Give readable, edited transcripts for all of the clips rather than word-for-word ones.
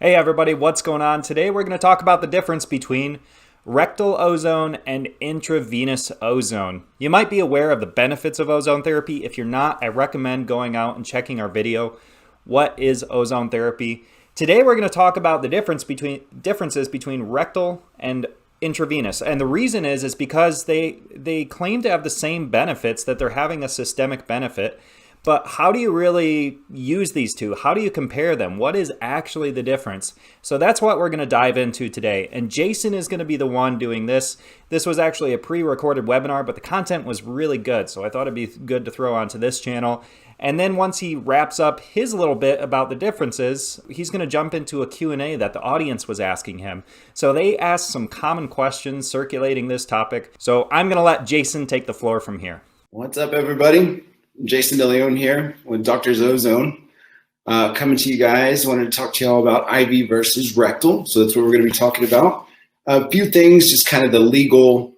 Hey everybody, what's going on? Today we're going to talk about the difference between rectal ozone and intravenous ozone. You might be aware of the benefits of ozone therapy. If you're not, I recommend going out and checking our video, What is Ozone Therapy? Today we're going to talk about the differences between rectal and intravenous. And the reason is because they claim to have the same benefits, that they're having a systemic benefit. But how do you really use these two? How do you compare them? What is actually the difference? So that's what we're going to dive into today. And Jason is going to be the one doing this. This was actually a pre-recorded webinar, but the content was really good. So I thought it'd be good to throw onto this channel. And then once he wraps up his little bit about the differences, he's going to jump into a Q&A that the audience was asking him. So they asked some common questions circulating this topic. So I'm going to let Jason take the floor from here. What's up, everybody? Jason DeLeon here with Doctor's Ozone. Coming to you guys. Wanted to talk to you all about IV versus rectal. So that's what we're going to be talking about. A few things, just kind of the legal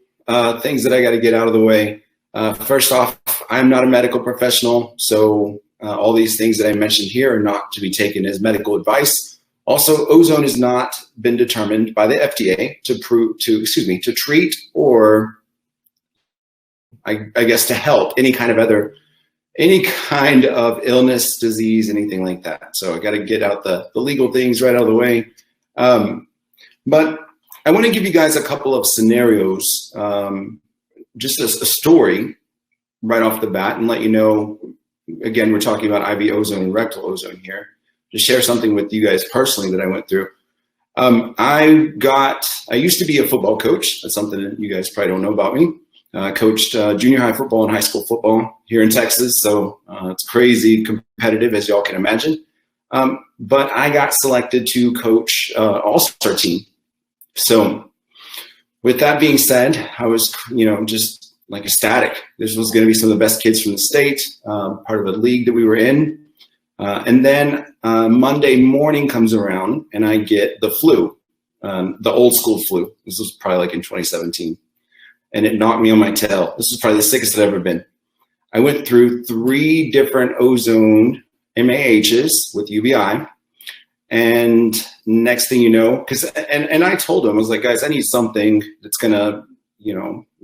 things that I got to get out of the way. First off, I'm not a medical professional, so all these things that I mentioned here are not to be taken as medical advice. Also, ozone has not been determined by the FDA to treat or I guess to help any kind of illness, disease, anything like that. So I got to get out the legal things right out of the way. But I want to give you guys a couple of scenarios, just a story right off the bat, and let you know, again, we're talking about IV ozone and rectal ozone here, to share something with you guys personally that I went through. I used to be a football coach. That's something that you guys probably don't know about me. Coached junior high football and high school football here in Texas, so it's crazy competitive, as y'all can imagine. But I got selected to coach all-star team. So with that being said, I was, just like ecstatic. This was going to be some of the best kids from the state, part of a league that we were in. And then Monday morning comes around, and I get the flu, the old school flu. This was probably like in 2017. And it knocked me on my tail. This was probably the sickest I've ever been. I went through 3 different ozone MAHs with UBI. And next thing you know, and I told him, I was like, guys, I need something that's going to,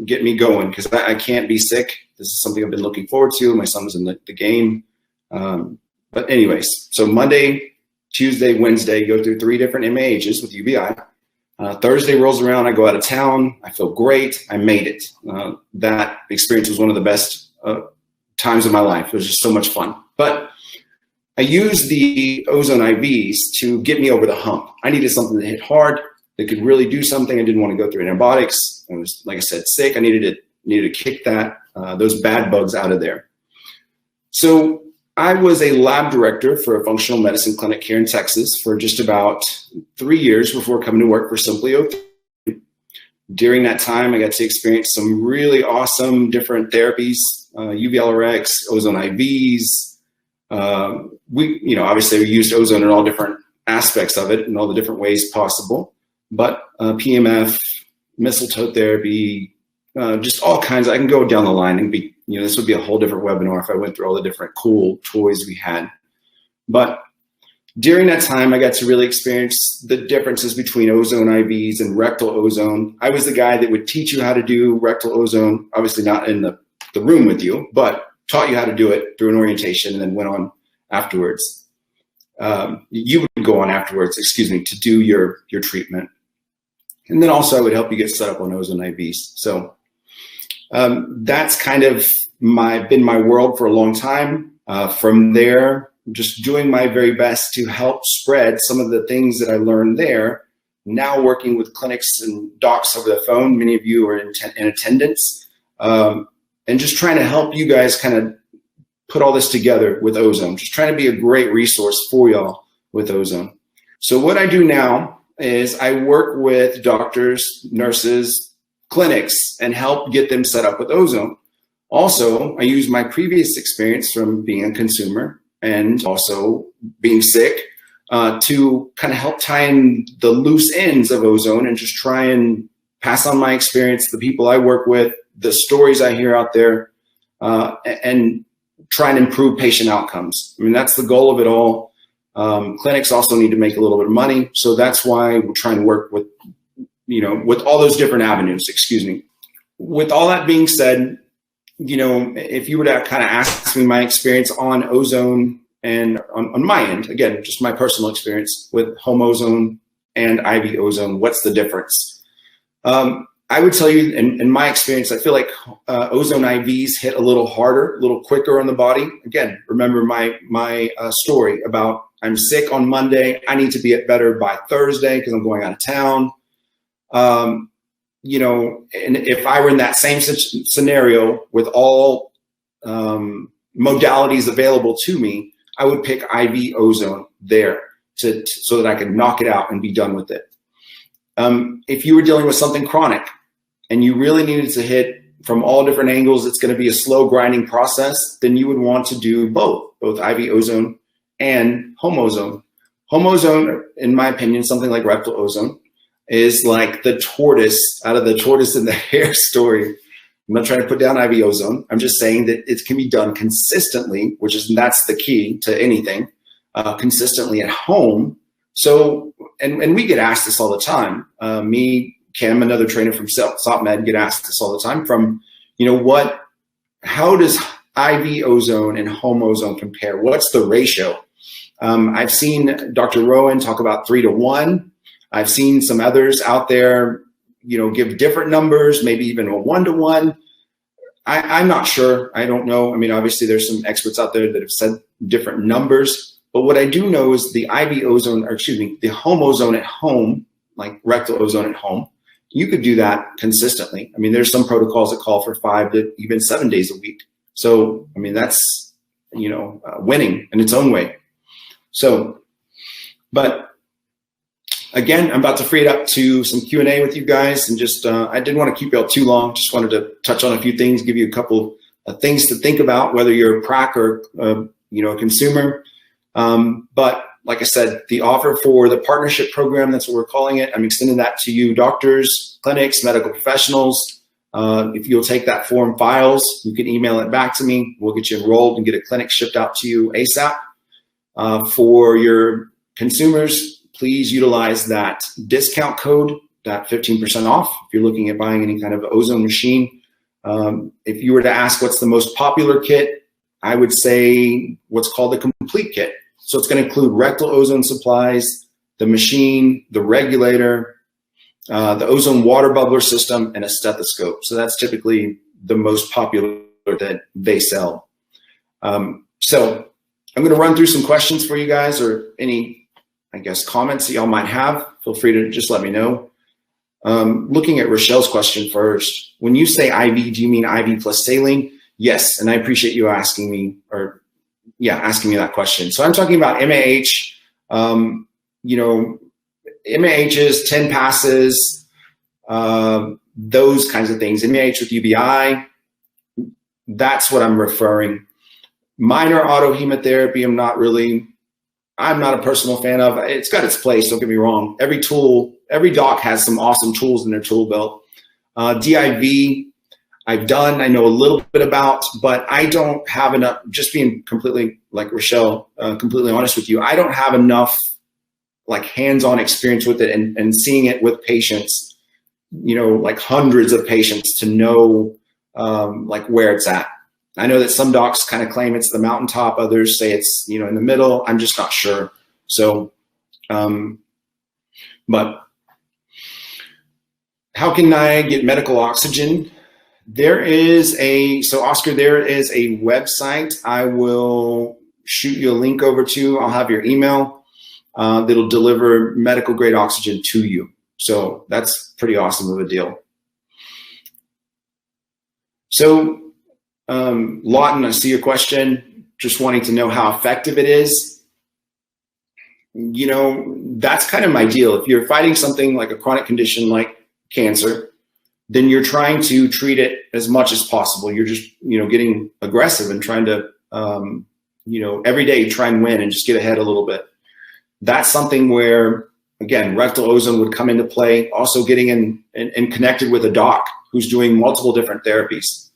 get me going, because I can't be sick. This is something I've been looking forward to. My son was in the game. But anyways, so Monday, Tuesday, Wednesday, go through 3 different MAHs with UBI. Thursday rolls around, I go out of town, I feel great, I made it. That experience was one of the best times of my life. It was just so much fun. But I used the ozone IVs to get me over the hump. I needed something that hit hard, that could really do something. I didn't want to go through antibiotics. I was, like I said, sick. I needed to kick those bad bugs out of there. So I was a lab director for a functional medicine clinic here in Texas for just about 3 years before coming to work for Simply O3. During that time, I got to experience some really awesome different therapies, UVLRX, ozone IVs. Obviously we used ozone in all different aspects of it in all the different ways possible, but PMF, mistletoe therapy, just all kinds. I can go down the line and this would be a whole different webinar if I went through all the different cool toys we had. But during that time, I got to really experience the differences between ozone IVs and rectal ozone. I was the guy that would teach you how to do rectal ozone, obviously not in the room with you, but taught you how to do it through an orientation, and then went on afterwards. You would go on afterwards, to do your treatment. And then also I would help you get set up on ozone IVs. So that's kind of been my world for a long time. From there, just doing my very best to help spread some of the things that I learned there. Now working with clinics and docs over the phone, many of you are in attendance, and just trying to help you guys kind of put all this together with ozone. Just trying to be a great resource for y'all with ozone. So what I do now is I work with doctors, nurses, clinics, and help get them set up with ozone. Also, I use my previous experience from being a consumer and also being sick to kind of help tie in the loose ends of ozone, and just try and pass on my experience, the people I work with, the stories I hear out there, and try and improve patient outcomes. I mean, that's the goal of it all. Clinics also need to make a little bit of money. So that's why we're trying to work with, with all those different avenues, excuse me. With all that being said, if you were to kind of ask me my experience on ozone and on my end, again, just my personal experience with home ozone and IV ozone, what's the difference? I would tell you, in my experience, I feel like ozone IVs hit a little harder, a little quicker on the body. Again, remember my story about I'm sick on Monday. I need to be better by Thursday because I'm going out of town. And if I were in that same scenario with all modalities available to me, I would pick IV ozone there so that I could knock it out and be done with it. If you were dealing with something chronic and you really needed to hit from all different angles, it's going to be a slow grinding process, then you would want to do both IV ozone and home ozone. Home ozone, in my opinion, something like rectal ozone, is like the tortoise out of the tortoise and the hare story. I'm not trying to put down IV ozone. I'm just saying that it can be done consistently, that's the key to anything, consistently at home. So, and we get asked this all the time. Me, Kim, another trainer from SopMed, get asked this all the time from, how does IV ozone and home ozone compare? What's the ratio? I've seen Dr. Rowan talk about 3-to-1. I've seen some others out there, give different numbers, maybe even a 1-to-1. I'm not sure. I don't know. I mean, obviously there's some experts out there that have said different numbers, but what I do know is the IV ozone, the home ozone at home, like rectal ozone at home, you could do that consistently. I mean, there's some protocols that call for 5 to even 7 days a week. So, I mean, that's, winning in its own way. So, but again, I'm about to free it up to some Q&A with you guys, and just I didn't want to keep you all too long. Just wanted to touch on a few things, give you a couple of things to think about, whether you're a prac or a consumer. But like I said, the offer for the partnership program, that's what we're calling it. I'm extending that to you, doctors, clinics, medical professionals. If you'll take that form files, you can email it back to me. We'll get you enrolled and get a clinic shipped out to you ASAP. For your consumers, please utilize that discount code, that 15% off, if you're looking at buying any kind of ozone machine. If you were to ask what's the most popular kit, I would say what's called the complete kit. So it's going to include rectal ozone supplies, the machine, the regulator, the ozone water bubbler system, and a stethoscope. So that's typically the most popular that they sell. So I'm going to run through some questions for you guys, or any, comments that y'all might have. Feel free to just let me know. Looking at Rochelle's question first, when you say IV, do you mean IV plus saline? Yes, and I appreciate you asking me that question. So I'm talking about MAH, MAHs, 10 passes, those kinds of things. MAH with UBI, that's what I'm referring. Minor autohemotherapy, I'm not a personal fan of. It's got its place, don't get me wrong. Every doc has some awesome tools in their tool belt. DIV, I've done, I know a little bit about, but I don't have enough, just being completely, like Rochelle, completely honest with you, I don't have enough hands-on experience with it and seeing it with patients, hundreds of patients to know where it's at. I know that some docs kind of claim it's the mountaintop, others say it's, in the middle. I'm just not sure. So, but how can I get medical oxygen? Oscar, there is a website I will shoot you a link over to. I'll have your email that'll deliver medical grade oxygen to you. So that's pretty awesome of a deal. So Lawton, I see your question, just wanting to know how effective it is. That's kind of my deal. If you're fighting something like a chronic condition like cancer, then you're trying to treat it as much as possible. You're just, getting aggressive and trying to, every day try and win and just get ahead a little bit. That's something where, again, rectal ozone would come into play. Also getting in and connected with a doc who's doing multiple different therapies.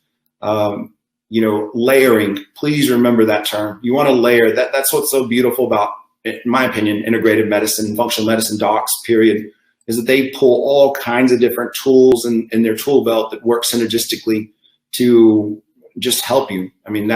Layering, please remember that term. You want to layer. That's what's so beautiful about in my opinion, integrative medicine, functional medicine docs, period, is that they pull all kinds of different tools in their tool belt that work synergistically to just help you. I mean,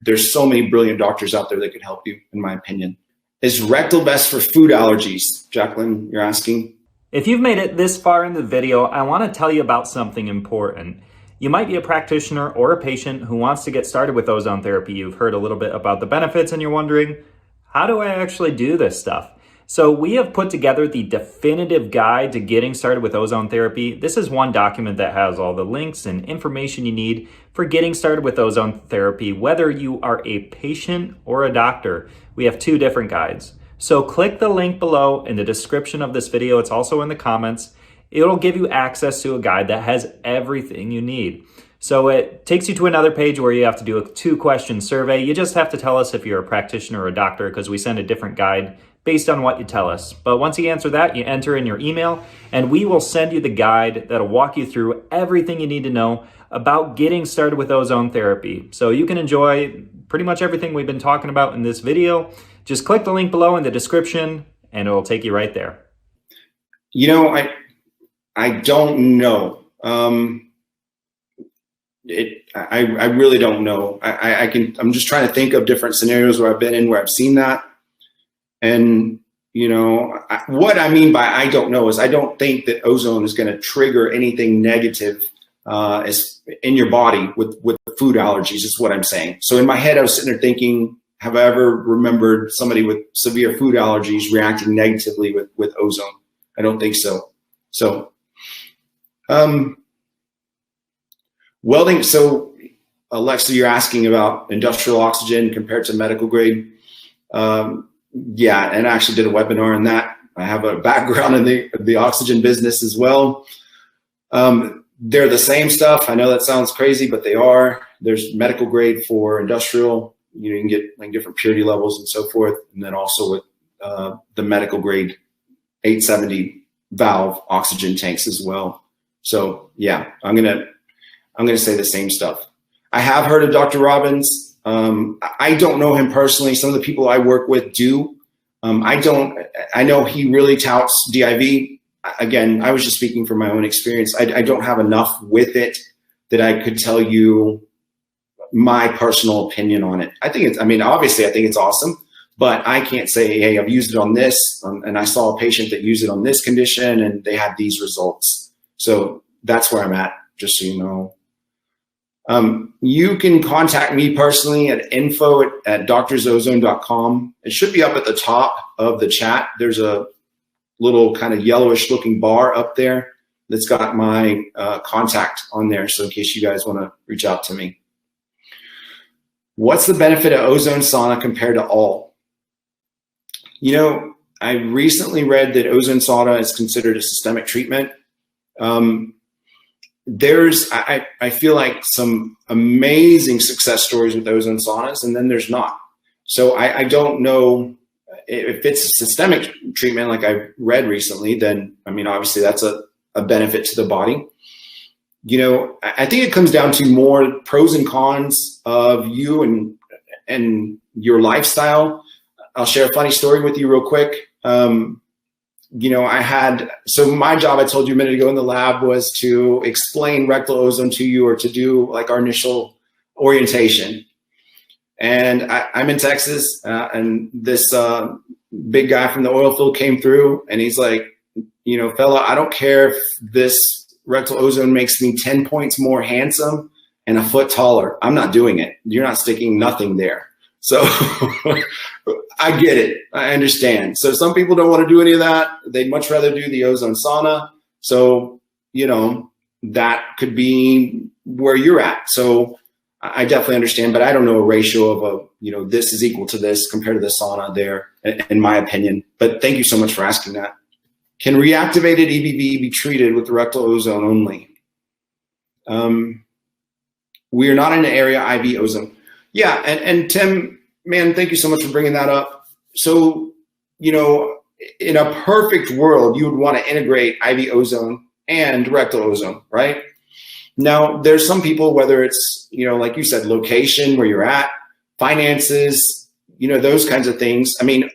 there's so many brilliant doctors out there that could help you, in my opinion. Is rectal best for food allergies? Jacqueline, you're asking? If you've made it this far in the video, I want to tell you about something important. You might be a practitioner or a patient who wants to get started with ozone therapy. You've heard a little bit about the benefits and you're wondering, how do I actually do this stuff? So we have put together the definitive guide to getting started with ozone therapy. This is one document that has all the links and information you need for getting started with ozone therapy, whether you are a patient or a doctor. We have 2 different guides. So click the link below in the description of this video. It's also in the comments. It'll give you access to a guide that has everything you need. So it takes you to another page where you have to do a 2-question survey. You just have to tell us if you're a practitioner or a doctor, because we send a different guide based on what you tell us. But once you answer that, you enter in your email and we will send you the guide that'll walk you through everything you need to know about getting started with ozone therapy. So you can enjoy pretty much everything we've been talking about in this video. Just click the link below in the description and it'll take you right there. You know, I don't know. I really don't know. I'm just trying to think of different scenarios where I've been in, where I've seen that. And, you know, what I mean by I don't know is I don't think that ozone is going to trigger anything negative as in your body with food allergies, is what I'm saying. So in my head, I was sitting there thinking, have I ever remembered somebody with severe food allergies reacting negatively with ozone? I don't think so. So, welding. So Alexa, you're asking about industrial oxygen compared to medical grade. Yeah, and I actually did a webinar on that. I have a background in the oxygen business as well. They're the same stuff. I know that sounds crazy, but they are. There's medical grade for industrial. You can get like different purity levels and so forth. And then also with the medical grade 870 valve oxygen tanks as well. So yeah, I'm gonna say the same stuff. I have heard of Dr. Robbins. I don't know him personally. Some of the people I work with do. I know he really touts DIV. Again, I was just speaking from my own experience. I don't have enough with it that I could tell you my personal opinion on it. Obviously I think it's awesome, but I can't say, hey, I've used it on this, and I saw a patient that used it on this condition and they had these results. So that's where I'm at, just so you know. You can contact me personally at info@drzozone.com. It should be up at the top of the chat. There's a little kind of yellowish looking bar up there that's got my contact on there. So in case you guys want to reach out to me. What's the benefit of ozone sauna compared to all? You know, I recently read that ozone sauna is considered a systemic treatment. I feel like some amazing success stories with ozone saunas, and then there's not. So I don't know if it's a systemic treatment like I read recently, then, I mean, obviously that's a benefit to the body. You know, I think it comes down to more pros and cons of you and your lifestyle. I'll share a funny story with you real quick. You know, so my job, I told you a minute ago in the lab, was to explain rectal ozone to you, or to do like our initial orientation. And I'm in Texas, and this big guy from the oil field came through, and he's like, you know, fella, I don't care if this rectal ozone makes me 10 points more handsome and a foot taller. I'm not doing it. You're not sticking nothing there. So I get it. I understand. So some people don't want to do any of that. They'd much rather do the ozone sauna. So, you know, that could be where you're at. So I definitely understand, but I don't know a ratio of this is equal to this compared to the sauna there, in my opinion. But thank you so much for asking that. Can reactivated EBV be treated with rectal ozone only? We are not in the area IV ozone. Yeah, and Tim, man, thank you so much for bringing that up. So, you know, in a perfect world, you would want to integrate IV ozone and rectal ozone, right? Now, there's some people, whether it's, you know, like you said, location, where you're at, finances, you know, those kinds of things. I mean,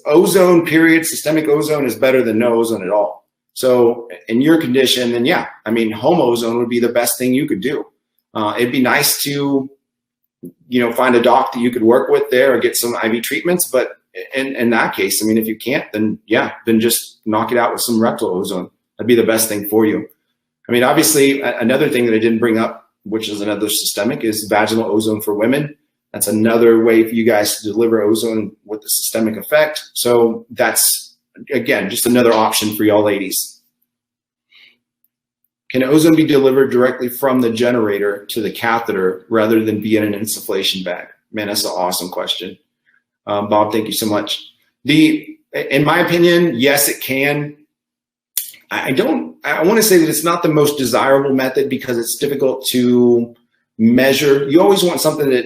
ozone period, systemic ozone is better than no ozone at all. So in your condition, then yeah, I mean, home ozone would be the best thing you could do. It'd be nice to, find a doc that you could work with there or get some IV treatments. But in that case, I mean, if you can't, then yeah, then just knock it out with some rectal ozone. That'd be the best thing for you. I mean, obviously, another thing that I didn't bring up, which is another systemic, is vaginal ozone for women. That's another way for you guys to deliver ozone with the systemic effect. So that's, again, just another option for y'all ladies. Can ozone be delivered directly from the generator to the catheter rather than be in an insufflation bag? Man, that's an awesome question. Bob, thank you so much. In my opinion, yes, it can. I want to say that it's not the most desirable method because it's difficult to measure. You always want something that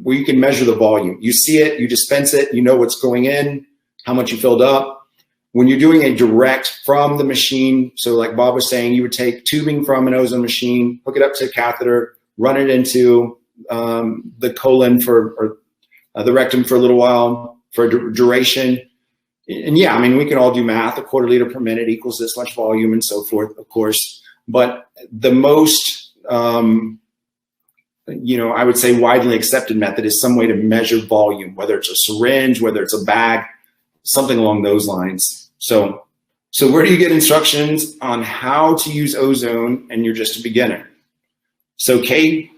where you can measure the volume. You see it, you dispense it, you know what's going in, how much you filled up. When you're doing a direct from the machine, so like Bob was saying, you would take tubing from an ozone machine, hook it up to a catheter, run it into the colon or the rectum for a little while for a duration. And yeah, I mean, we can all do math. A quarter liter per minute equals this much volume and so forth, of course. But the most, I would say widely accepted method is some way to measure volume, whether it's a syringe, whether it's a bag, something along those lines. So where do you get instructions on how to use ozone and you're just a beginner? So Kate,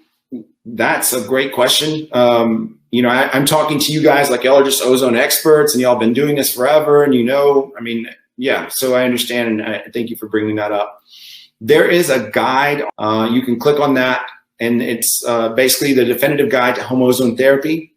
that's a great question. I'm talking to you guys like y'all are just ozone experts and y'all been doing this forever. And yeah, so I understand. And I thank you for bringing that up. There is a guide. You can click on that and it's basically the definitive guide to home ozone therapy.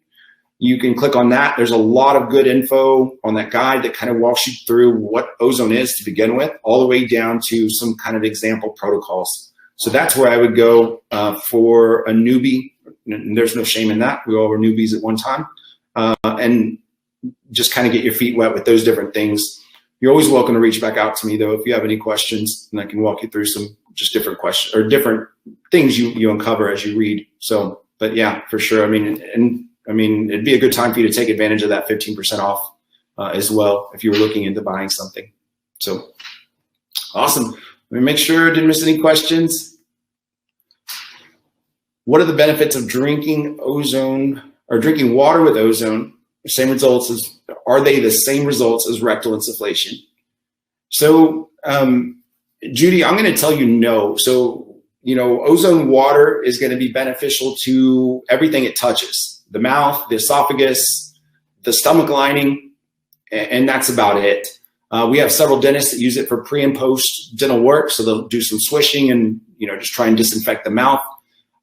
You can click on that. There's a lot of good info on that guide that kind of walks you through what ozone is to begin with, all the way down to some kind of example protocols. So that's where I would go for a newbie. And there's no shame in that. We all were newbies at one time. And just kind of get your feet wet with those different things. You're always welcome to reach back out to me, though, if you have any questions, and I can walk you through some just different questions or different things you uncover as you read. So, but yeah, for sure. I mean, it'd be a good time for you to take advantage of that 15% off as well if you were looking into buying something. So awesome. Let me make sure I didn't miss any questions. What are the benefits of drinking ozone or drinking water with ozone? Same results as, are they the same results as rectal insufflation? So, Judy, I'm going to tell you no. So, ozone water is going to be beneficial to everything it touches. The mouth, the esophagus, the stomach lining, and that's about it. We have several dentists that use it for pre and post dental work. So they'll do some swishing and, just try and disinfect the mouth.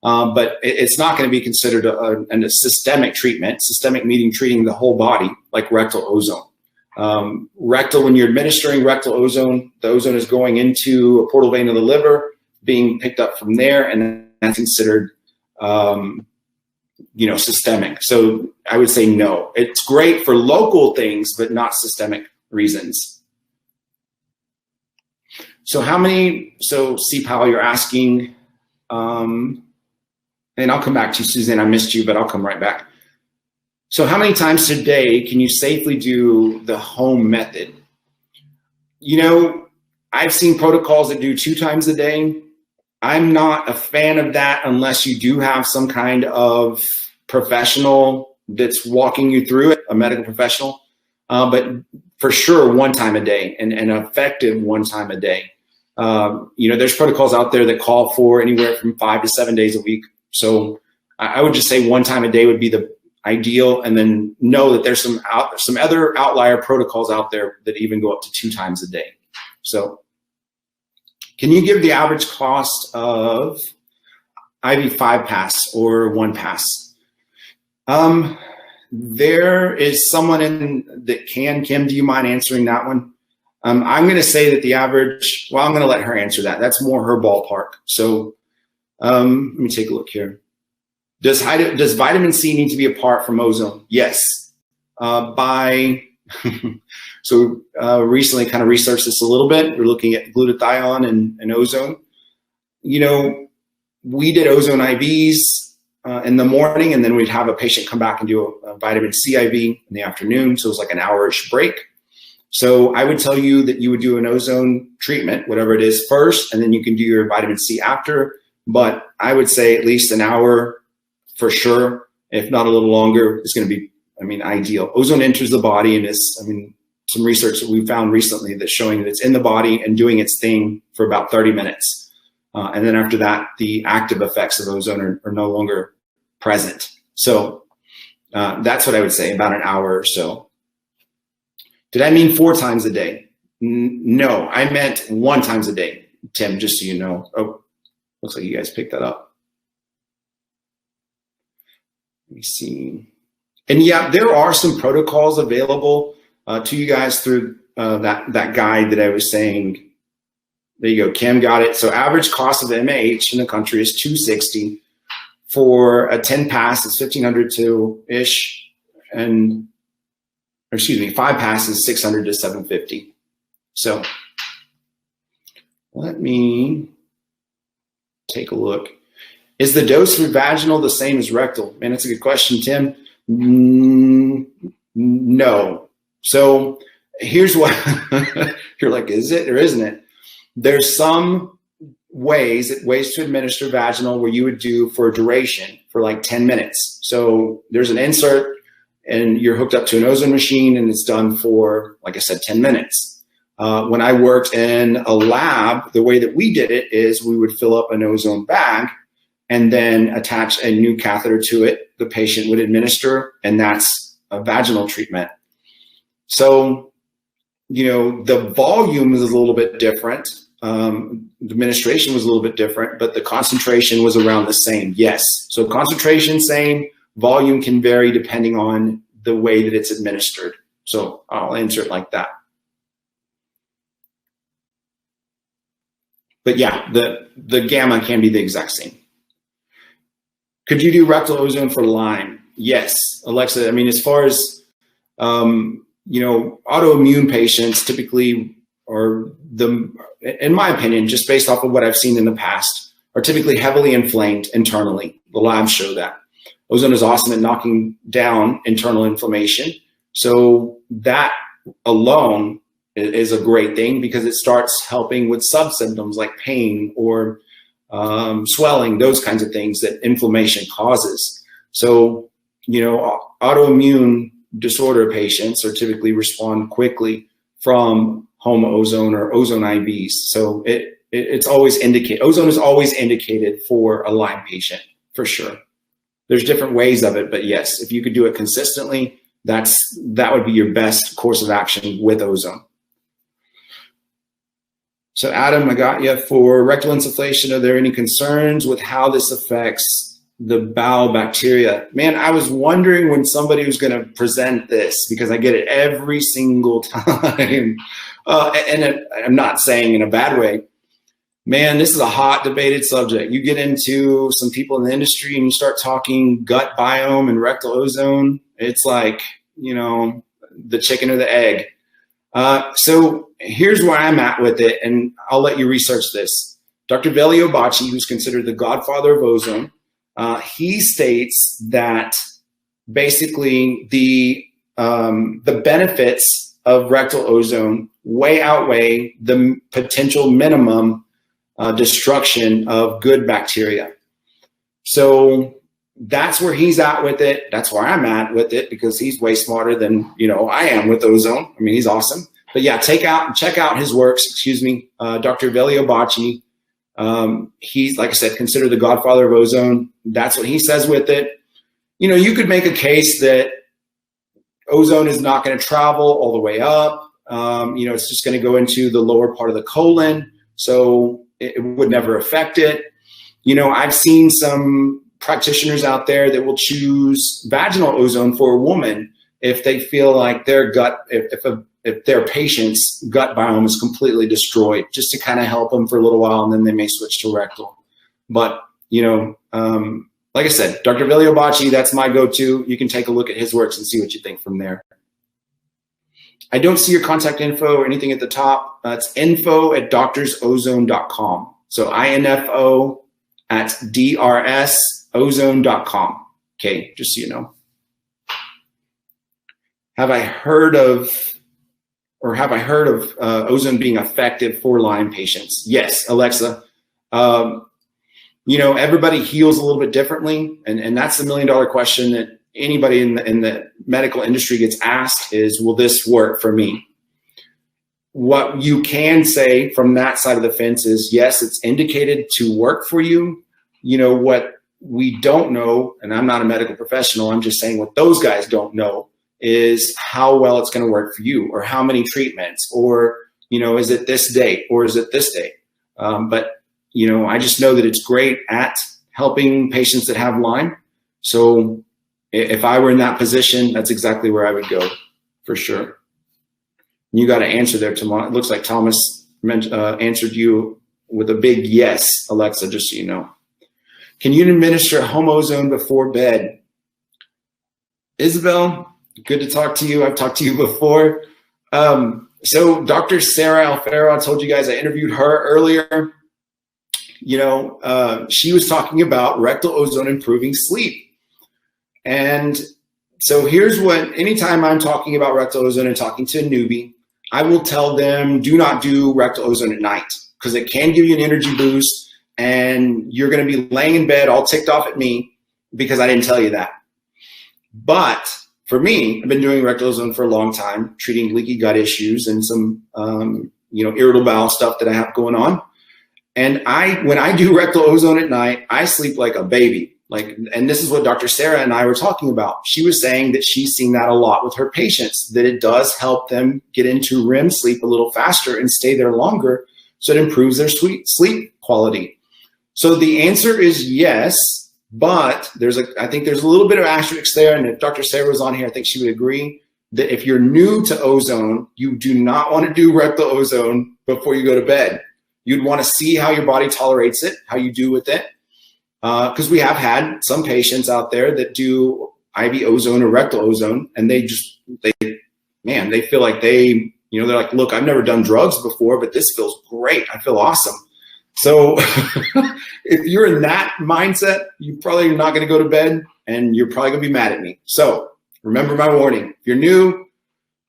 But it's not going to be considered a systemic treatment, systemic meaning treating the whole body like rectal ozone. Rectal, when you're administering rectal ozone, the ozone is going into a portal vein of the liver, being picked up from there, and that's considered systemic. So I would say no. It's great for local things, but not systemic reasons. So CPAL, you're asking, and I'll come back to you, Suzanne. I missed you, but I'll come right back. So how many times a day can you safely do the home method? I've seen protocols that do 2 times a day. I'm not a fan of that unless you do have some kind of professional that's walking you through it, a medical professional. But for sure, 1 time a day and an effective 1 time a day. There's protocols out there that call for anywhere from 5 to 7 days a week. So I would just say 1 time a day would be the ideal, and then know that there's some other outlier protocols out there that even go up to 2 times a day. So can you give the average cost of IV 5 pass or 1 pass? There is someone that can. Kim, do you mind answering that one? I'm going to say that the average, I'm going to let her answer that. That's more her ballpark. So let me take a look here. Does vitamin C need to be apart from ozone? Yes. Recently kind of researched this a little bit. We're looking at glutathione and ozone. We did ozone IVs. in the morning, and then we'd have a patient come back and do a vitamin C IV in the afternoon. So it was like an hour-ish break. So I would tell you that you would do an ozone treatment, whatever it is, first, and then you can do your vitamin C after. But I would say at least an hour for sure, if not a little longer, is going to be, ideal. Ozone enters the body and is, some research that we found recently that's showing that it's in the body and doing its thing for about 30 minutes. And then after that, the active effects of ozone are no longer present. So that's what I would say, about an hour or so. Did I mean 4 times a day? No, I meant 1 times a day, Tim, just so you know. Oh, looks like you guys picked that up. Let me see. And yeah, there are some protocols available to you guys through that guide that I was saying. There you go, Kim got it. So average cost of MAH in the country is $260. For a 10 pass, it's $1,500 to ish, and 5 passes, $600 to $750. So let me take a look. Is the dose for vaginal the same as rectal? Man, that's a good question, Tim. No. So here's what you're like, is it or isn't it? There's some ways to administer vaginal where you would do for a duration for like 10 minutes. So there's an insert and you're hooked up to an ozone machine and it's done for, like I said, 10 minutes. When I worked in a lab, the way that we did it is we would fill up an ozone bag and then attach a new catheter to it. The patient would administer, and that's a vaginal treatment. So, the volume is a little bit different. The administration was a little bit different, but the concentration was around the same. Yes. So concentration same, volume can vary depending on the way that it's administered. So I'll answer it like that. But yeah, the gamma can be the exact same. Could you do rectal ozone for Lyme? Yes, Alexa. As far as autoimmune patients typically in my opinion, just based off of what I've seen in the past, are typically heavily inflamed internally. The labs show that. Ozone is awesome at knocking down internal inflammation. So that alone is a great thing because it starts helping with subsymptoms like pain or swelling, those kinds of things that inflammation causes. So, autoimmune disorder patients are typically respond quickly from home ozone or ozone IVs. So it's always indicated. Ozone is always indicated for a Lyme patient, for sure. There's different ways of it, but yes, if you could do it consistently, that would be your best course of action with ozone. So Adam, I got you. For rectal insufflation, are there any concerns with how this affects the bowel bacteria? Man, I was wondering when somebody was going to present this because I get it every single time. And I'm not saying in a bad way. Man, this is a hot debated subject. You get into some people in the industry and you start talking gut biome and rectal ozone. It's like, the chicken or the egg. So here's where I'm at with it, and I'll let you research this. Dr. Velio Bacci, who's considered the godfather of ozone, he states that basically the benefits of rectal ozone way outweigh the potential minimum destruction of good bacteria. So that's where he's at with it. That's where I'm at with it because he's way smarter than I am with ozone. He's awesome. But yeah, check out his works. Dr. Velio Bacci. He's, like I said, considered the godfather of ozone. That's what he says with it. You could make a case that ozone is not going to travel all the way up. It's just going to go into the lower part of the colon, so it would never affect it. I've seen some practitioners out there that will choose vaginal ozone for a woman if they feel like their gut, if their patient's gut biome is completely destroyed, just to kind of help them for a little while, and then they may switch to rectal. But like I said, Dr. Velio Bacci, that's my go-to. You can take a look at his works and see what you think from there. I don't see your contact info or anything at the top. It's info@doctorsozone.com. So info@drsos ozone.com. Okay, just so you know. Have I heard of ozone being effective for Lyme patients? Yes, Alexa. Everybody heals a little bit differently, and that's the $1 million question that anybody in the medical industry gets asked is, will this work for me? What you can say from that side of the fence is, yes, it's indicated to work for you. What we don't know, and I'm not a medical professional, I'm just saying what those guys don't know is how well it's going to work for you, or how many treatments, or, is it this date or is it this date? But I just know that it's great at helping patients that have Lyme. So if I were in that position, that's exactly where I would go for sure. You got to answer there, Tomas. It looks like Thomas answered you with a big yes, Alexa, just so you know. Can you administer home ozone before bed? Isabel, good to talk to you. I've talked to you before. So Dr. Sarah Alfaro, I told you guys I interviewed her earlier. She was talking about rectal ozone improving sleep. And so here's anytime I'm talking about rectal ozone and talking to a newbie, I will tell them, do not do rectal ozone at night, because it can give you an energy boost and you're going to be laying in bed all ticked off at me because I didn't tell you that. But for me, I've been doing rectal ozone for a long time, treating leaky gut issues and some, irritable bowel stuff that I have going on. And when I do rectal ozone at night, I sleep like a baby. And this is what Dr. Sarah and I were talking about. She was saying that she's seen that a lot with her patients, that it does help them get into REM sleep a little faster and stay there longer. So it improves their sleep quality. So the answer is yes, but I think there's a little bit of asterisk there. And if Dr. Sarah was on here, I think she would agree that if you're new to ozone, you do not want to do rectal ozone before you go to bed. You'd want to see how your body tolerates it, how you do with it. Because we have had some patients out there that do IV ozone or rectal ozone, and they feel like they're like, look, I've never done drugs before, but this feels great. I feel awesome. So if you're in that mindset, you're probably not going to go to bed, and you're probably going to be mad at me. So remember my warning. If you're new,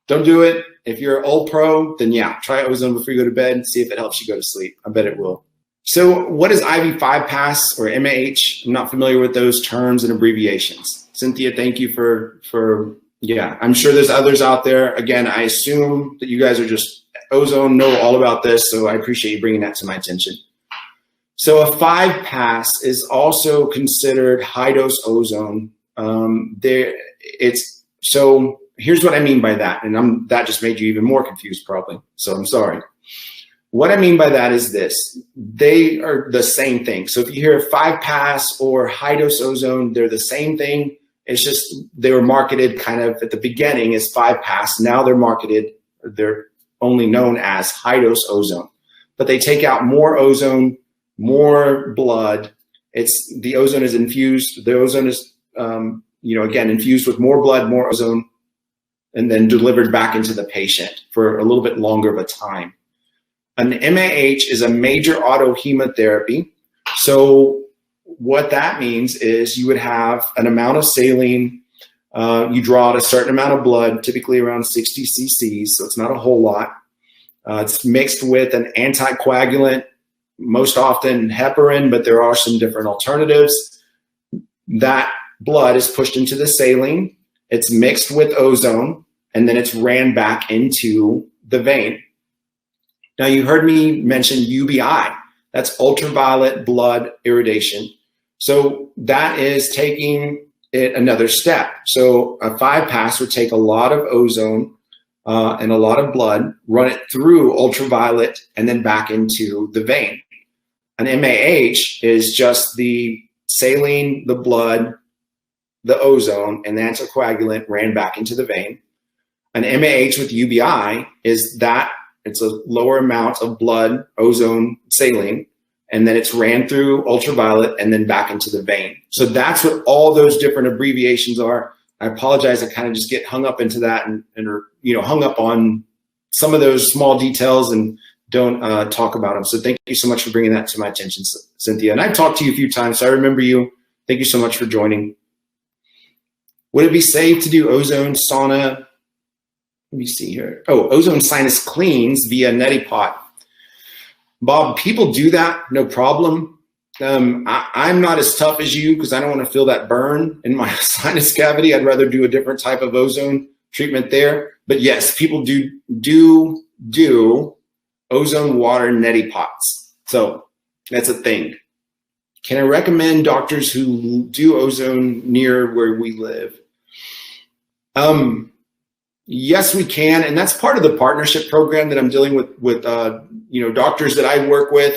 don't do it. If you're an old pro, then yeah, try ozone before you go to bed and see if it helps you go to sleep. I bet it will. So what is IV5 pass or MAH? I'm not familiar with those terms and abbreviations. Cynthia, thank you for I'm sure there's others out there. Again, I assume that you guys are just ozone, know all about this, so I appreciate you bringing that to my attention. So a 5 pass is also considered high dose ozone. So here's what I mean by that, and that just made you even more confused probably, so I'm sorry. What I mean by that is this: they are the same thing. So if you hear 5 pass or high dose ozone, they're the same thing. It's just they were marketed kind of at the beginning as 5 pass. Now they're only known as high dose ozone, but they take out more ozone, more blood. The ozone is infused. The ozone is, again, infused with more blood, more ozone, and then delivered back into the patient for a little bit longer of a time. An MAH is a major autohemotherapy. So what that means is you would have an amount of saline. You draw out a certain amount of blood, typically around 60 cc's, so it's not a whole lot. It's mixed with an anticoagulant, most often heparin, but there are some different alternatives. That blood is pushed into the saline. It's mixed with ozone, and then it's ran back into the vein. Now, you heard me mention UBI. That's ultraviolet blood irradiation. So that is taking it another step. So a 5 pass would take a lot of ozone and a lot of blood, run it through ultraviolet, and then back into the vein. An MAH is just the saline, the blood, the ozone, and the anticoagulant ran back into the vein. An MAH with UBI is that it's a lower amount of blood, ozone, saline, and then it's ran through ultraviolet and then back into the vein. So that's what all those different abbreviations are. I apologize, I kind of just get hung up into that and hung up on some of those small details and don't talk about them. So thank you so much for bringing that to my attention, Cynthia. And I've talked to you a few times, so I remember you. Thank you so much for joining. Would it be safe to do ozone sauna? Let me see here. Oh, ozone sinus cleans via neti pot. Bob, people do that, no problem. I'm not as tough as you because I don't want to feel that burn in my sinus cavity. I'd rather do a different type of ozone treatment there. But yes, people do ozone water neti pots. So that's a thing. Can I recommend doctors who do ozone near where we live? Yes, we can, and that's part of the partnership program that I'm dealing with doctors that I work with.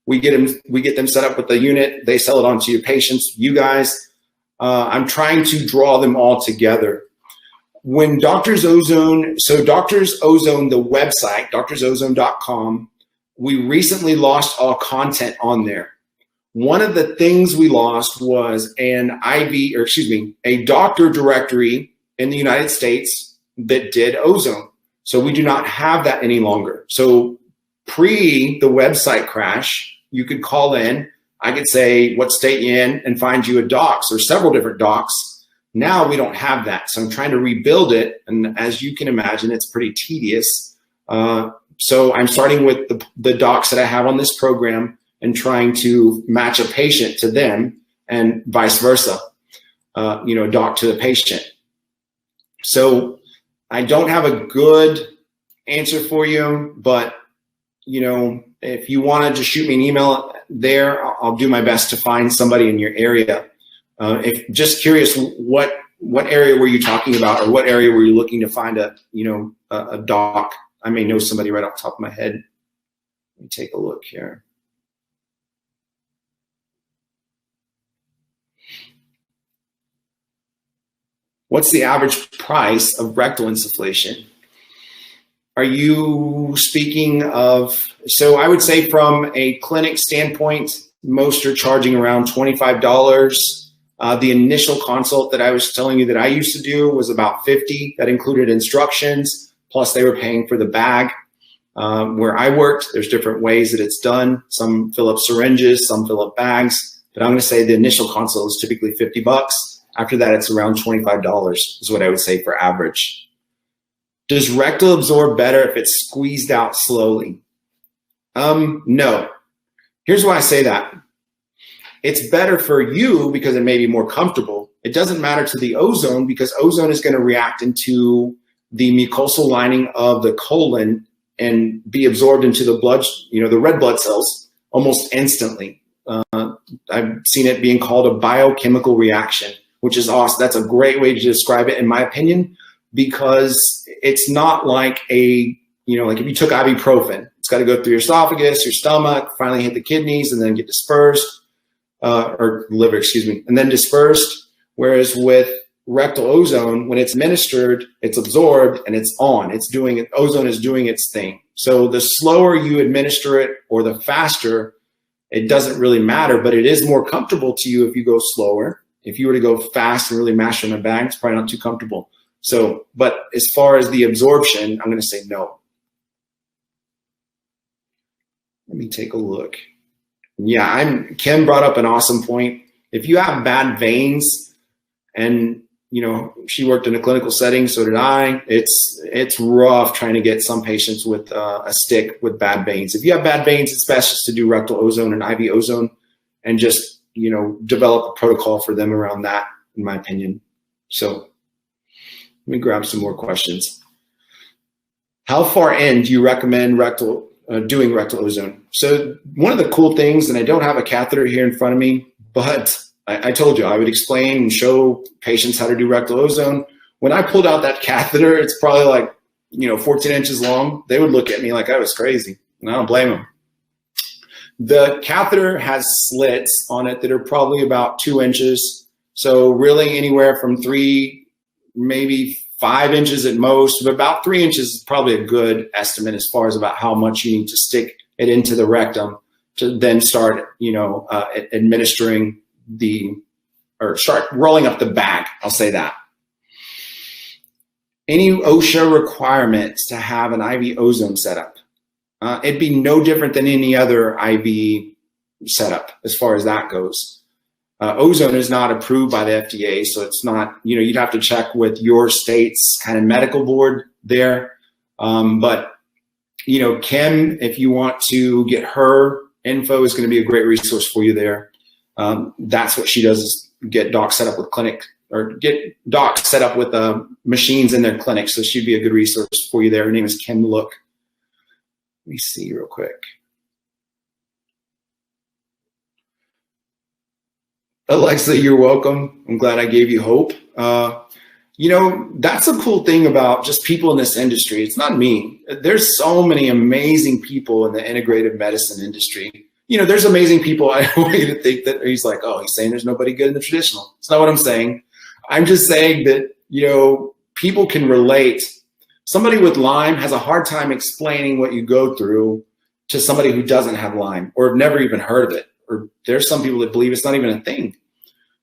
We get them set up with the unit. They sell it on to your patients, you guys. I'm trying to draw them all together. When Doctors Ozone, Doctors Ozone, the website, doctorsozone.com, we recently lost all content on there. One of the things we lost was a doctor directory in the United States that did ozone. So we do not have that any longer. So pre the website crash, you could call in. I could say what state you're in and find you a docs or several different docs. Now we don't have that. So I'm trying to rebuild it. And as you can imagine, it's pretty tedious. So I'm starting with the docs that I have on this program and trying to match a patient to them and vice versa, doc to the patient. So I don't have a good answer for you, but if you want to just shoot me an email there, I'll do my best to find somebody in your area. If just curious, what area were you talking about, or what area were you looking to find a doc? I may know somebody right off the top of my head. Let me take a look here. What's the average price of rectal insufflation? Are you speaking of, so I would say from a clinic standpoint, most are charging around $25. The initial consult that I was telling you that I used to do was about $50. That included instructions, plus they were paying for the bag. Where I worked, there's different ways that it's done. Some fill up syringes, some fill up bags, but I'm gonna say the initial consult is typically $50. After that, it's around $25 is what I would say for average. Does rectal absorb better if it's squeezed out slowly? No. Here's why I say that. It's better for you because it may be more comfortable. It doesn't matter to the ozone because ozone is going to react into the mucosal lining of the colon and be absorbed into the blood, the red blood cells almost instantly. I've seen it being called a biochemical reaction, which is awesome. That's a great way to describe it, in my opinion, because it's not like like if you took ibuprofen, it's got to go through your esophagus, your stomach, finally hit the kidneys, and then get dispersed, or liver, and then dispersed. Whereas with rectal ozone, when it's administered, it's absorbed and it's on. Ozone is doing its thing. So the slower you administer it or the faster, it doesn't really matter, but it is more comfortable to you if you go slower. If you were to go fast and really mash on a bag, it's probably not too comfortable. So, but as far as the absorption, I'm going to say no. Let me take a look. Yeah, Kim brought up an awesome point. If you have bad veins, and she worked in a clinical setting, so did I. It's rough trying to get some patients with a stick with bad veins. If you have bad veins, it's best just to do rectal ozone and IV ozone, and just develop a protocol for them around that, in my opinion. So let me grab some more questions. How far in do you recommend doing rectal ozone? So one of the cool things, and I don't have a catheter here in front of me, but I told you I would explain and show patients how to do rectal ozone. When I pulled out that catheter, it's probably like 14 inches long. They would look at me like I was crazy, and I don't blame them. The catheter has slits on it that are probably about 2 inches. So really anywhere from 3, maybe 5 inches at most, but about 3 inches is probably a good estimate as far as about how much you need to stick it into the rectum to then start, administering start rolling up the bag. I'll say that. Any OSHA requirements to have an IV ozone setup? It'd be no different than any other IV setup as far as that goes. Ozone is not approved by the FDA, so it's not, you'd have to check with your state's kind of medical board there. But Kim, if you want to get her info, is going to be a great resource for you there. That's what she does, is get docs set up with clinic, or get docs set up with machines in their clinic. So she'd be a good resource for you there. Her name is Kim Look. Let me see real quick. Alexa, you're welcome. I'm glad I gave you hope. That's a cool thing about just people in this industry. It's not me. There's so many amazing people in the integrative medicine industry. There's amazing people. I don't want you to think that he's like, oh, he's saying there's nobody good in the traditional. It's not what I'm saying. I'm just saying that, people can relate. Somebody with Lyme has a hard time explaining what you go through to somebody who doesn't have Lyme or have never even heard of it. Or there's some people that believe it's not even a thing.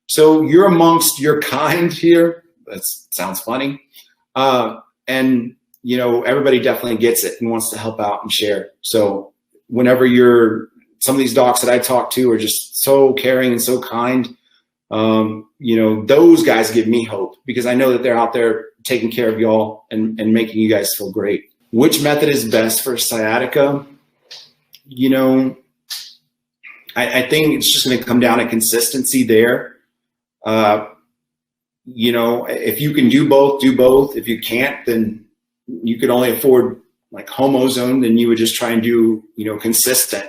So you're amongst your kind here. That sounds funny. And, everybody definitely gets it and wants to help out and share. So whenever some of these docs that I talk to are just so caring and so kind, those guys give me hope, because I know that they're out there taking care of y'all and making you guys feel great. Which method is best for sciatica? I think it's just going to come down to consistency there. If you can do both, do both. If you can't, then you could only afford like home ozone, then you would just try and do, consistent.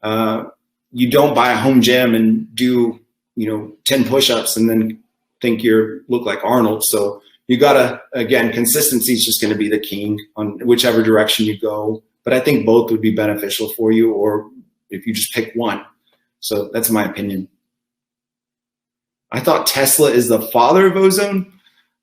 You don't buy a home gym and do, 10 push-ups and then think look like Arnold. So you gotta, again, consistency is just going to be the king on whichever direction you go. But I think both would be beneficial for you, or if you just pick one. So that's my opinion. I thought Tesla is the father of ozone.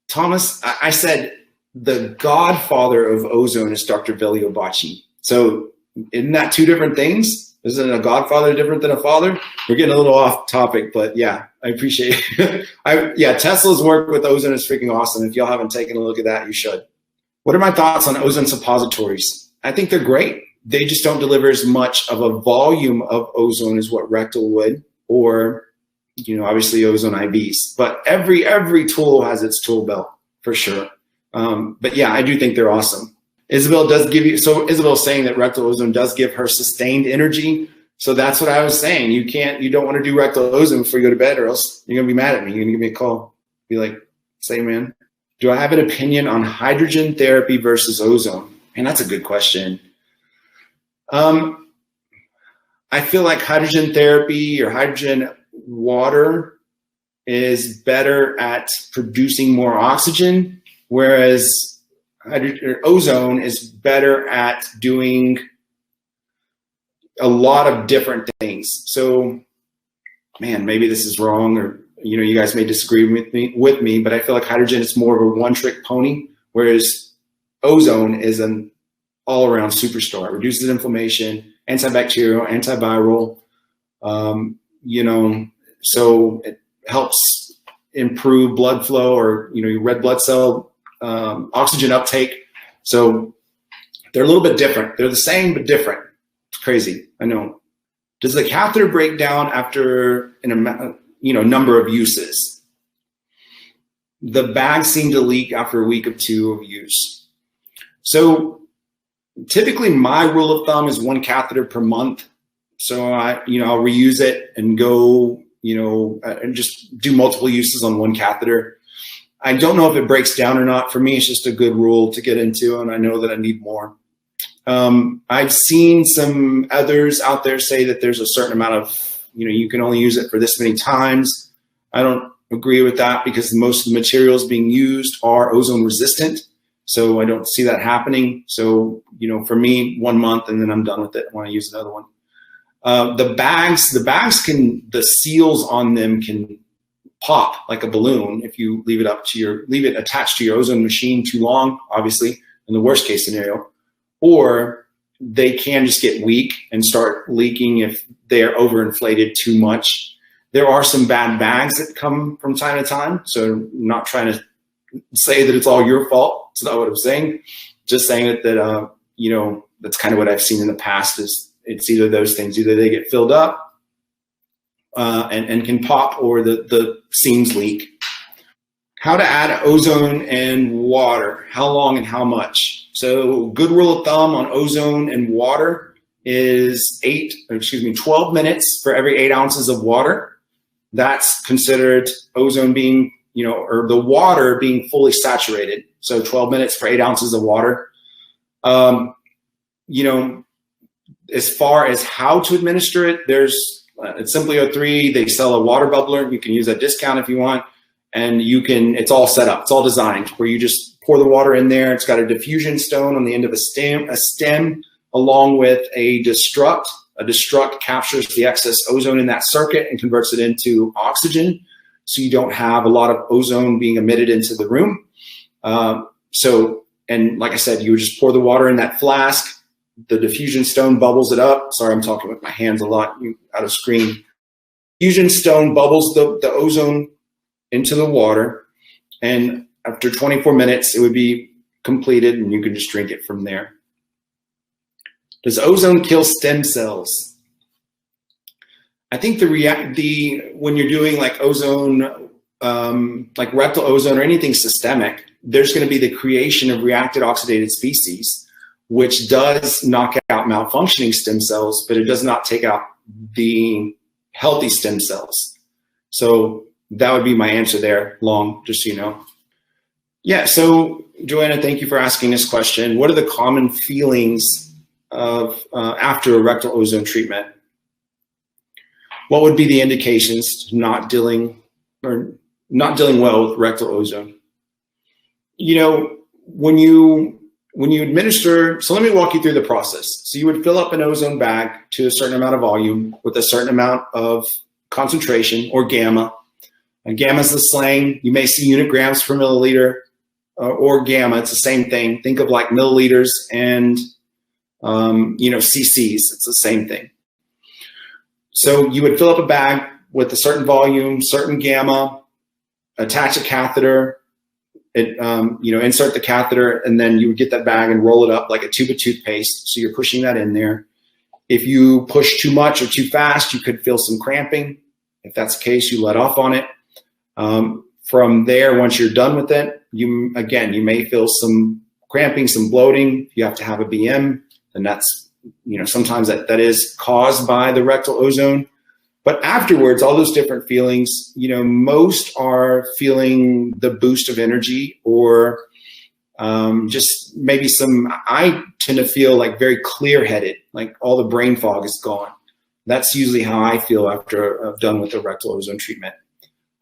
Thomas, I said the godfather of ozone is Dr. Velio Bacci. So isn't that two different things? Isn't a godfather different than a father? We're getting a little off topic, but yeah, I appreciate it. Tesla's work with ozone is freaking awesome. If y'all haven't taken a look at that, you should. What are my thoughts on ozone suppositories? I think they're great. They just don't deliver as much of a volume of ozone as what rectal would, or, obviously ozone IVs. But every tool has its tool belt for sure. But yeah, I do think they're awesome. Isabel does give you, so Isabel's saying that rectal ozone does give her sustained energy. So that's what I was saying. You don't want to do rectal ozone before you go to bed, or else you're going to be mad at me. You're going to give me a call. Be like, say, man, do I have an opinion on hydrogen therapy versus ozone? And that's a good question. I feel like hydrogen therapy or hydrogen water is better at producing more oxygen, whereas ozone is better at doing a lot of different things. So, man, maybe this is wrong, or you guys may disagree with me, but I feel like hydrogen is more of a one-trick pony, whereas ozone is an all-around superstar. It reduces inflammation, antibacterial, antiviral. So it helps improve blood flow, or your red blood cell oxygen uptake. So they're a little bit different. They're the same but different. It's crazy, I know. Does the catheter break down after number of uses? The bags seem to leak after a week or two of use. So typically my rule of thumb is one catheter per month. So I'll reuse it and go, and just do multiple uses on one catheter. I don't know if it breaks down or not. For me, it's just a good rule to get into, and I know that I need more. I've seen some others out there say that there's a certain amount of, you can only use it for this many times. I don't agree with that, because most of the materials being used are ozone resistant. So I don't see that happening. So, for me, 1 month and then I'm done with it. I want to use another one. The bags the seals on them can pop like a balloon if you leave it attached to your ozone machine too long, obviously, in the worst case scenario, or they can just get weak and start leaking if they are overinflated too much. There are some bad bags that come from time to time. So I'm not trying to say that it's all your fault. It's not what I'm saying. Just saying that that's kind of what I've seen in the past, is it's either those things, either they get filled up and can pop, or the seams leak. How to add ozone and water, how long and how much. So good rule of thumb on ozone and water is 12 minutes for every 8 ounces of water. That's considered ozone being, or the water being fully saturated. So 12 minutes for 8 ounces of water. As far as how to administer it, it's Simply O3. They sell a water bubbler. You can use a discount if you want. And it's all set up. It's all designed where you just pour the water in there. It's got a diffusion stone on the end of a stem along with a destruct. A destruct captures the excess ozone in that circuit and converts it into oxygen. So you don't have a lot of ozone being emitted into the room. And like I said, you would just pour the water in that flask. The diffusion stone bubbles it up. Sorry, I'm talking with my hands a lot out of screen. Diffusion stone bubbles the ozone into the water, and after 24 minutes, it would be completed, and you can just drink it from there. Does ozone kill stem cells? I think when you're doing like ozone, like rectal ozone or anything systemic, there's going to be the creation of reacted oxidative species, which does knock out malfunctioning stem cells, but it does not take out the healthy stem cells. So that would be my answer there, long, just so you know. Yeah, so Joanna, thank you for asking this question. What are the common feelings of after a rectal ozone treatment? What would be the indications not dealing well with rectal ozone? When you administer, so let me walk you through the process. So you would fill up an ozone bag to a certain amount of volume with a certain amount of concentration, or gamma. And gamma is the slang. You may see unit grams per milliliter or gamma. It's the same thing. Think of like milliliters and cc's. It's the same thing. So you would fill up a bag with a certain volume, certain gamma, attach a catheter, insert the catheter, and then you would get that bag and roll it up like a tube of toothpaste. So you're pushing that in there. If you push too much or too fast, you could feel some cramping. If that's the case, you let off on it. From there, once you're done with it, you may feel some cramping, some bloating. If you have to have a BM, then that's, sometimes that is caused by the rectal ozone. But afterwards, all those different feelings, most are feeling the boost of energy, or just maybe I tend to feel like very clear-headed, like all the brain fog is gone. That's usually how I feel after I've done with the rectal ozone treatment.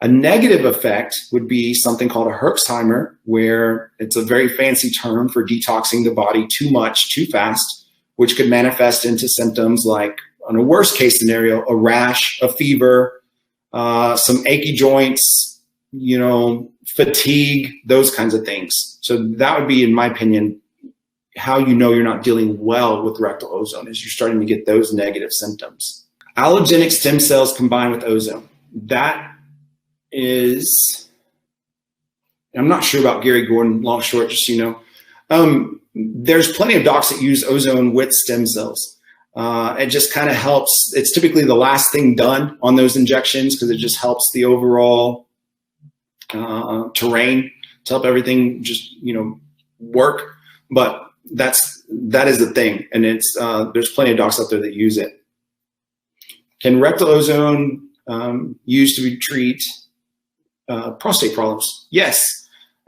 A negative effect would be something called a Herxheimer, where it's a very fancy term for detoxing the body too much, too fast, which could manifest into symptoms like, on a worst case scenario, a rash, a fever, some achy joints, fatigue, those kinds of things. So that would be, in my opinion, how you're not dealing well with rectal ozone, is you're starting to get those negative symptoms. Allogenic stem cells combined with ozone. That is, I'm not sure about Gary Gordon, long short, just so you know. There's plenty of docs that use ozone with stem cells. It just kind of helps. It's typically the last thing done on those injections because it just helps the overall terrain to help everything just work. But that is the thing, and it's there's plenty of docs out there that use it. Can rectal ozone used to treat prostate problems? Yes.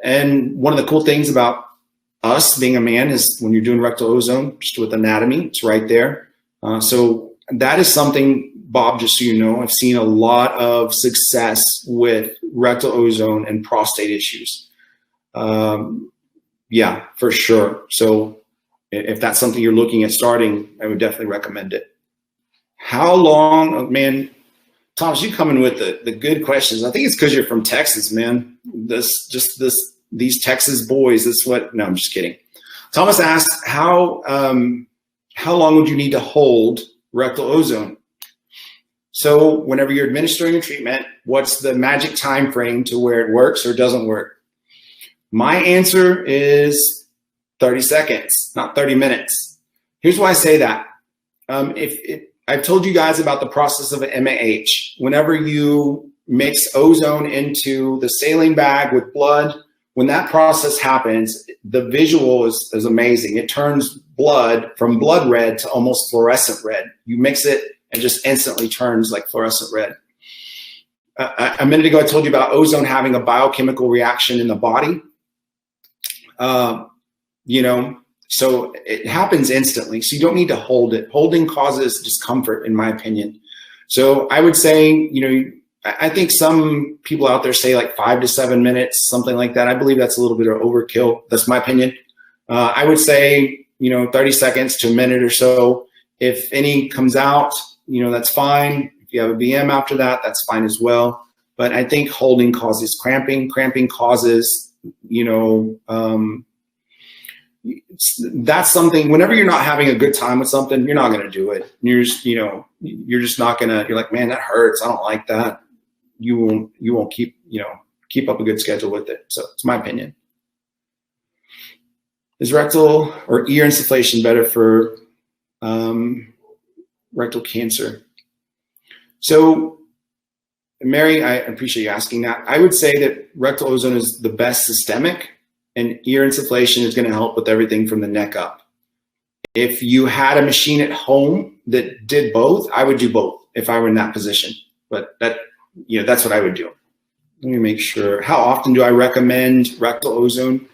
And one of the cool things about us being a man is when you're doing rectal ozone, just with anatomy, it's right there. So that is something, Bob, just so you know, I've seen a lot of success with rectal ozone and prostate issues. Yeah, for sure. So if that's something you're looking at starting, I would definitely recommend it. How long, oh, man, Thomas, you coming with the good questions. I think it's because you're from Texas, man. These Texas boys, that's what, no, I'm just kidding. Thomas asked, how long would you need to hold rectal ozone? So whenever you're administering a treatment, what's the magic time frame to where it works or doesn't work? My answer is 30 seconds, not 30 minutes. Here's why I say that. I've told you guys about the process of an MAH. Whenever you mix ozone into the saline bag with blood, when that process happens, the visual is amazing. It turns blood from blood red to almost fluorescent red. You mix it and just instantly turns like fluorescent red. A minute ago, I told you about ozone having a biochemical reaction in the body. So it happens instantly. So you don't need to hold it. Holding causes discomfort, in my opinion. So I would say, I think some people out there say like 5 to 7 minutes, something like that. I believe that's a little bit of overkill. That's my opinion. I would say, 30 seconds to a minute or so. If any comes out, that's fine. If you have a BM after that, that's fine as well. But I think holding causes cramping. Cramping causes, that's something. Whenever you're not having a good time with something, you're not going to do it. You're just not going to. You're like, man, that hurts. I don't like that. You won't keep up a good schedule with it. So it's my opinion. Is rectal or ear insufflation better for rectal cancer? So, Mary, I appreciate you asking that. I would say that rectal ozone is the best systemic, and ear insufflation is going to help with everything from the neck up. If you had a machine at home that did both, I would do both if I were in that position. But that's what I would do. Let me make sure. How often do I recommend rectal ozone?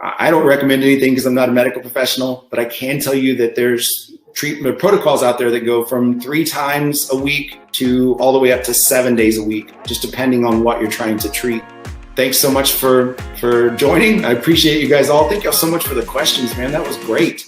I don't recommend anything because I'm not a medical professional, but I can tell you that there's treatment protocols out there that go from 3 times a week to all the way up to 7 days a week, just depending on what you're trying to treat. Thanks so much for joining. I appreciate you guys all. Thank you all so much for the questions, man. That was great.